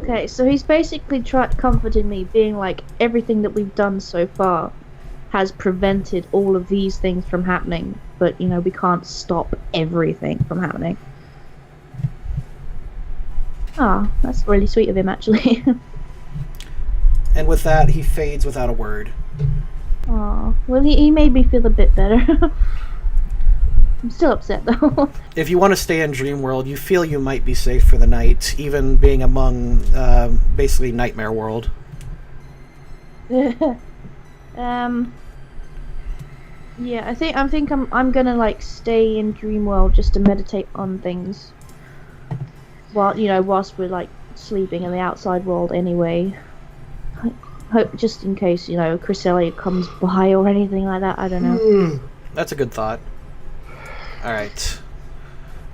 Okay, so he's basically comforted me, being like, everything that we've done so far has prevented all of these things from happening, but, you know, we can't stop everything from happening. Ah, that's really sweet of him, actually. And with that, he fades without a word. Aw, well, he made me feel a bit better. I'm still upset, though. If you want to stay in Dream World, you feel you might be safe for the night, even being among, basically, Nightmare World. Yeah, I think I'm gonna, like, stay in Dream World just to meditate on things. Whilst we're, like, sleeping in the outside world anyway. Hope, just in case, Cresselia comes by or anything like that, I don't know. That's a good thought. Alright.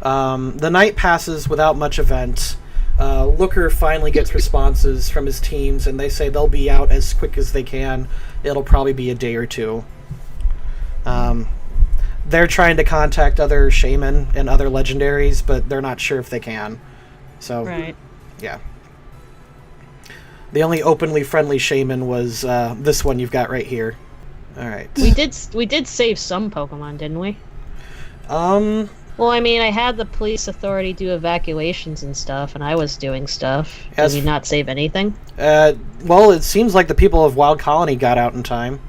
The night passes without much event. Looker finally gets responses from his teams, and they say they'll be out as quick as they can. It'll probably be a day or two. They're trying to contact other Shaymin and other legendaries, but they're not sure if they can. So, right. Yeah. The only openly friendly Shaymin was this one you've got right here. Alright. We did save some Pokemon, didn't we? Well, I mean, I had the police authority do evacuations and stuff, and I was doing stuff. Did we not save anything? Well, it seems like the people of Wild Colony got out in time.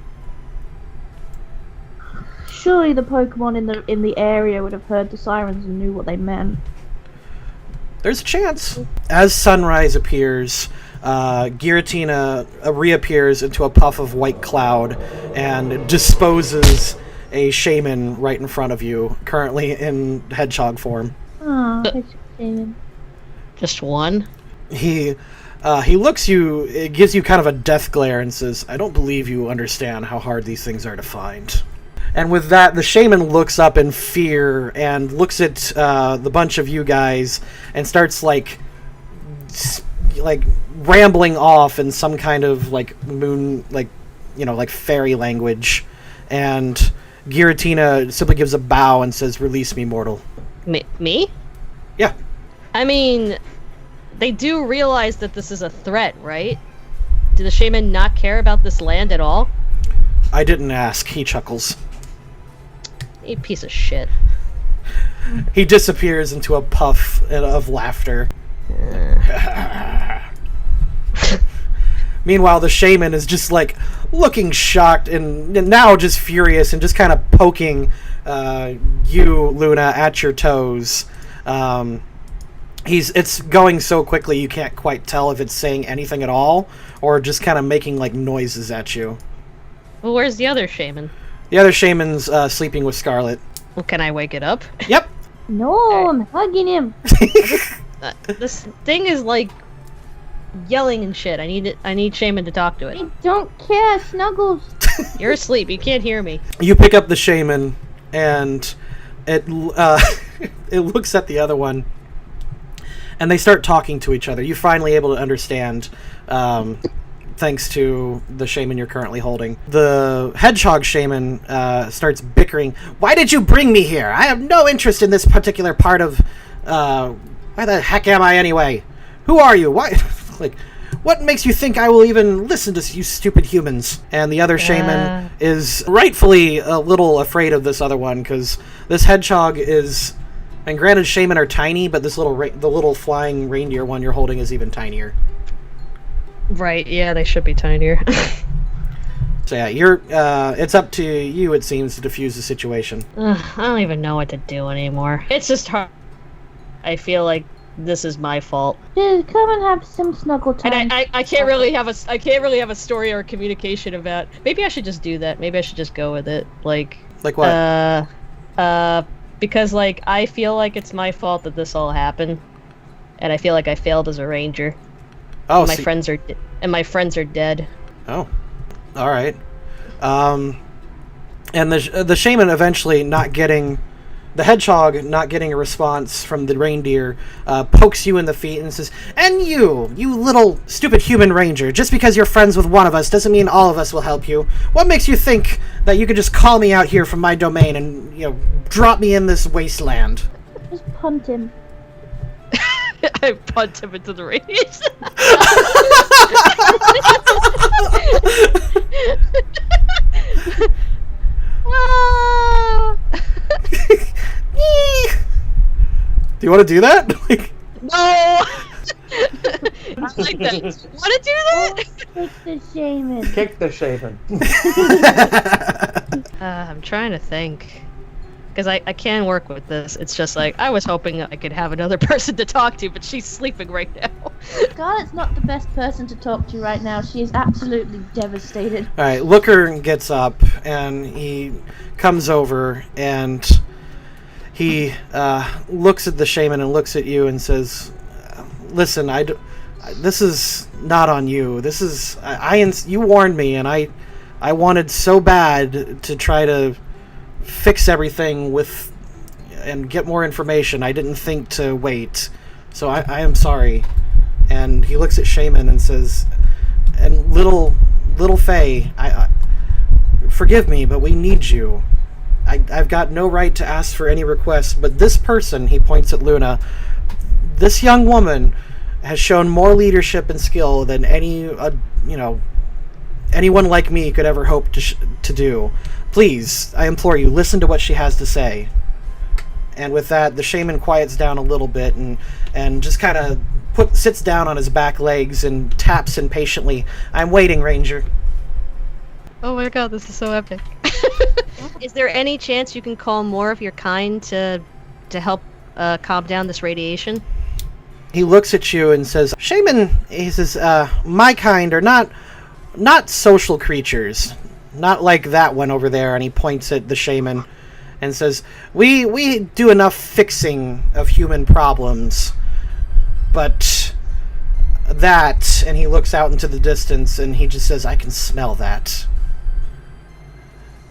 Surely the Pokemon in the area would have heard the sirens and knew what they meant. There's a chance. As sunrise appears, Giratina reappears into a puff of white cloud and disposes a Shaymin right in front of you, currently in hedgehog form. Aw, Shaymin. Just one? He looks you, it gives you kind of a death glare and says, "I don't believe you understand how hard these things are to find." And with that, the Shaymin looks up in fear and looks at the bunch of you guys and starts like rambling off in some kind of like moon, like fairy language. And Giratina simply gives a bow and says, "Release me, mortal." Me? Yeah. I mean, they do realize that this is a threat, right? Do the Shaymin not care about this land at all? I didn't ask. He chuckles. You piece of shit. He disappears into a puff of laughter. Meanwhile, the Shaymin is just like looking shocked and now just furious and just kind of poking you, Luna, at your toes. It's going so quickly you can't quite tell if it's saying anything at all or just kind of making like noises at you. Well, where's the other Shaymin? The other Shaymin's sleeping with Scarlet. Well, can I wake it up? Yep. No, I'm hugging him. This thing is like yelling and shit. I need Shaymin to talk to it. I don't care, Snuggles. You're asleep. You can't hear me. You pick up the Shaymin, and it it looks at the other one, and they start talking to each other. You're finally able to understand, thanks to the Shaymin you're currently holding. The hedgehog Shaymin starts bickering. "Why did you bring me here? I have no interest in this particular part of... why the heck am I anyway? Who are you? Why... like, what makes you think I will even listen to you stupid humans?" And the other Shaymin is rightfully a little afraid of this other one, because this hedgehog is... And granted, Shaymin are tiny, but this the little flying reindeer one you're holding is even tinier. Right, yeah, they should be tinier. So yeah, it's up to you, it seems, to defuse the situation. I don't even know what to do anymore. It's just hard. I feel like this is my fault. Just come and have some snuggle time. And I can't really have a story or communication about. Maybe I should just do that. Maybe I should just go with it. Like what? Because like I feel like it's my fault that this all happened, and I feel like I failed as a ranger. Oh, my friends are dead. Oh, all right. And the Shaymin eventually the hedgehog not getting a response from the reindeer, pokes you in the feet and says, "And you little stupid human ranger, just because you're friends with one of us doesn't mean all of us will help you. What makes you think that you could just call me out here from my domain and, drop me in this wasteland?" Just punt him. I punt him into the radiation. Do you want to do that? No! I like that. Want to do that? Kick the Shaymin. Kick the Shaymin. I'm trying to think. Because I can work with this. It's just like, I was hoping I could have another person to talk to, but she's sleeping right now. Scarlet's not the best person to talk to right now. She is absolutely devastated. Alright, Looker gets up, and he comes over, and he looks at the Shaymin and looks at you and says, listen, this is not on you. This is... you warned me, and I wanted so bad to try to fix everything and get more information. I didn't think to wait. So I am sorry. And he looks at Shaymin and says, and little Faye, forgive me, but we need you. I've got no right to ask for any requests, but this person, he points at Luna, this young woman has shown more leadership and skill than anyone like me could ever hope to do. Please, I implore you, listen to what she has to say. And with that, the Shaymin quiets down a little bit and just kind of sits down on his back legs and taps impatiently. I'm waiting, Ranger. Oh my god, this is so epic. Is there any chance you can call more of your kind to help calm down this radiation? He looks at you and says, Shaymin, he says, my kind are not social creatures. Not like that one over there, and he points at the Shaymin and says, we do enough fixing of human problems, but that, and he looks out into the distance and he just says, I can smell that.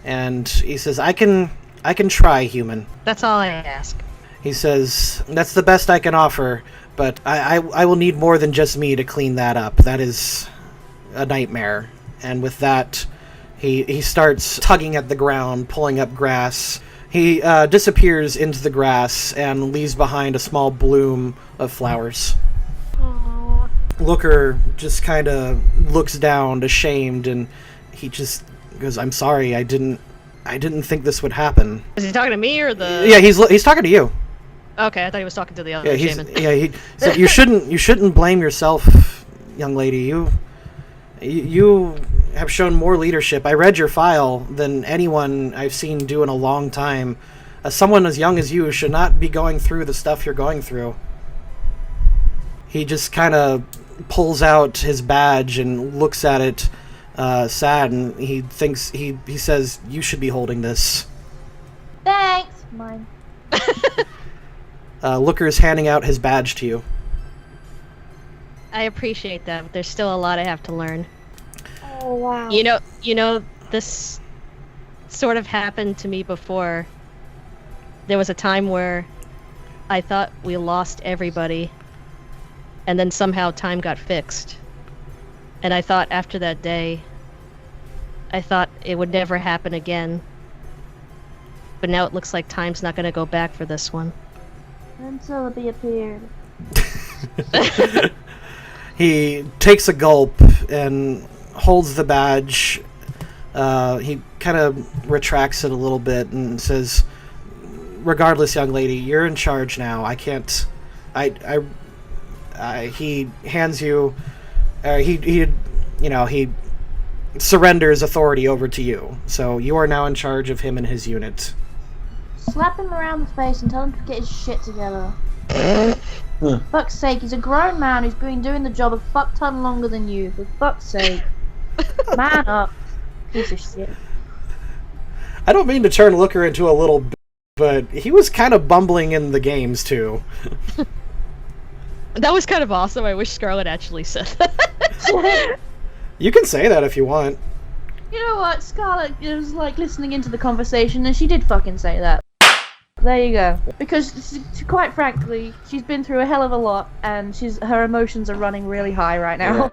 And he says, I can try, human. That's all I ask. He says, that's the best I can offer, but I will need more than just me to clean that up. That is a nightmare. And with that, he starts tugging at the ground, pulling up grass. He disappears into the grass and leaves behind a small bloom of flowers. Aww. Looker just kind of looks down, ashamed, and he just goes, I'm sorry, I didn't think this would happen. Is he talking to me or the... Yeah, he's talking to you. Okay, I thought he was talking to the other Shaymin. Yeah, he said, you shouldn't blame yourself, young lady. You have shown more leadership. I read your file than anyone I've seen do in a long time. Someone as young as you should not be going through the stuff you're going through. He just kind of pulls out his badge and looks at it, sad, and he says, you should be holding this. Thanks. Mine. Looker's handing out his badge to you. I appreciate that, but there's still a lot I have to learn. Oh, wow. You know, this sort of happened to me before. There was a time where I thought we lost everybody, and then somehow time got fixed. And I thought after that day, I thought it would never happen again. But now it looks like time's not going to go back for this one. Until it appeared. He takes a gulp and holds the badge. He kind of retracts it a little bit and says, regardless, young lady, you're in charge now. I can't... he hands you... he surrenders authority over to you. So you are now in charge of him and his unit. Slap him around the face and tell him to get his shit together. Fuck's sake, he's a grown man who's been doing the job a fuck ton longer than you. For fuck's sake. Man up. Piece of shit. I don't mean to turn Looker into a little b****, but he was kind of bumbling in the games, too. That was kind of awesome. I wish Scarlet actually said that. You can say that if you want. You know what? Scarlet was like listening into the conversation and she did fucking say that. There you go. Because, quite frankly, she's been through a hell of a lot and her emotions are running really high right now.